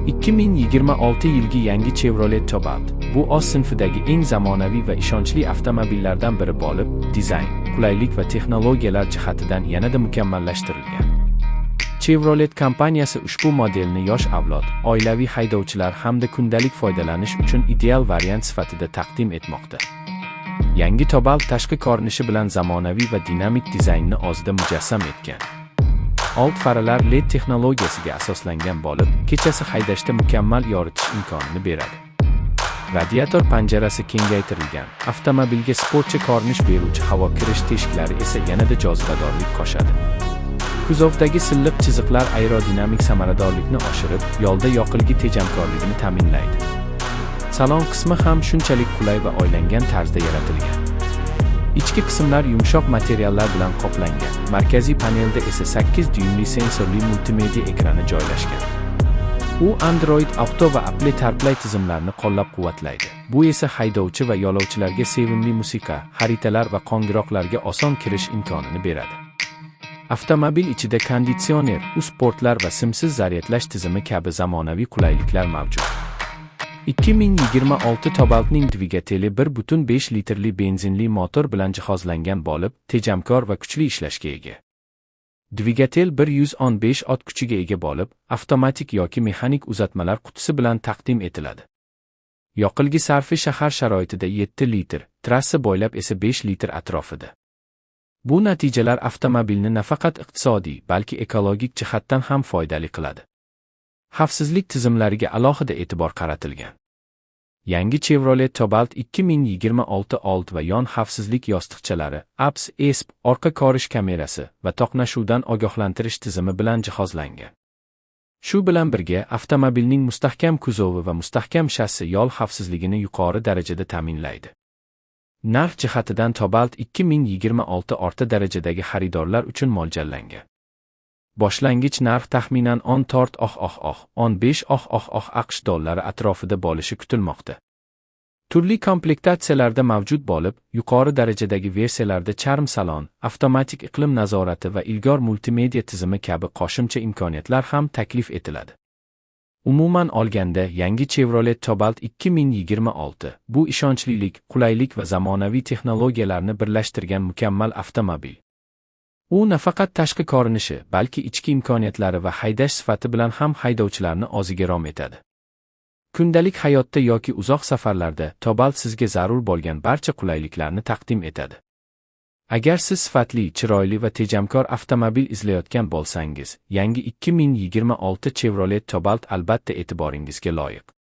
2026 yilgi yangi Chevrolet Cobalt bu o'z sinfidagi eng zamonaviy va ishonchli avtomobillardan biri bo'lib, dizayn, qulaylik va texnologiyalar jihatidan yanada mukammallashtirilgan. Chevrolet kompaniyasi ushbu modelni yosh avlod, oilaviy haydovchilar hamda kundalik foydalanish uchun ideal variant sifatida taqdim etmoqda. Yangi Cobalt tashqi ko'rinishi bilan zamonaviy va dinamik dizaynni o'zida mujassam etgan. Old faralar LED texnologiyasiga asoslangan bo'lib, kechasi haydashda mukammal yoritish imkonini beradi. Radiator panjarasi kengaytirilgan, avtomobilga sportcha ko'rinish beruvchi havo kirish teshiklari esa yanada jozibadorlik qo'shadi. Kuzovdagi silliq chiziqlar aerodinamik samaradorlikni oshirib, yo'lda yoqilg'i tejamkorligini ta'minlaydi. Salon qismi ham shunchalik qulay va oylangan tarzda yaratilgan. Ichki qismlar yumshoq materiallar bilan qoplangan. Markaziy panelda esa 8 dyuymli sensorli multimedia ekrani joylashgan. U Android Auto va Apple CarPlay tizimlarini qo'llab-quvvatlaydi. Bu esa haydovchi va yo'lovchilarga sevimli musiqa, xaritalar va qo'ng'iroqlarga oson kirish imkonini beradi. Avtomobil ichida konditsioner, sportlar va simsiz zaryadlash tizimi kabi zamonaviy qulayliklar mavjud. 2026 Cobaltning dvigateli 1.5 litrli benzinli motor bilan jihozlangan bo'lib, tejamkor va kuchli ishlashga ega. Dvigatel 115 ot kuchiga ega bo'lib, avtomatik yoki mexanik uzatmalar qutisi bilan taqdim etiladi. Yoqilg'i sarfi shahar sharoitida 7 litr, trassa bo'ylab esa 5 litr atrofida. Bu natijalar avtomobilni nafaqat iqtisodiy, balki ekologik jihatdan ham foydali qiladi. Xavfsizlik tizimlariga alohida e'tibor qaratilgan. Yangi Chevrolet Cobalt 2026 old va yon xavfsizlik yostiqchalari, ABS, ESP, orqa ko'rish kamerasi va to'qnashuvdan ogohlantirish tizimi bilan jihozlangan. Shu bilan birga, avtomobilning mustahkam kuzovi va mustahkam shassi yo'l xavfsizligini yuqori darajada ta'minlaydi. Narx jihatidan Cobalt 2026 o'rta darajadagi xaridorlar uchun mo'ljallangan. Boshlangich narx taxminan 15 AQSh dollari atrofida bo'lishi kutilmoqda. Turli komplektatsiyalarda mavjud bo'lib, yuqori darajadagi versiyalarda charm salon, avtomatik iqlim nazorati va ilg'or multimedia tizimi kabi qo'shimcha imkoniyatlar ham taklif etiladi. Umuman olganda, yangi Chevrolet Cobalt 2026 bu ishonchlilik, qulaylik va zamonaviy texnologiyalarni birlashtirgan mukammal avtomobil. U nafaqat tashqi ko'rinishi, balki ichki imkoniyatlari va haydash sifati bilan ham haydovchilarni o'ziga rom etadi. Kundalik hayotda yoki uzoq safarlarda Cobalt sizga zarur bo'lgan barcha qulayliklarni taqdim etadi. Agar siz sifatli, chiroyli va tejamkor avtomobil izlayotgan bo'lsangiz, yangi 2026 Chevrolet Cobalt albatta e'tiboringizga loyiq.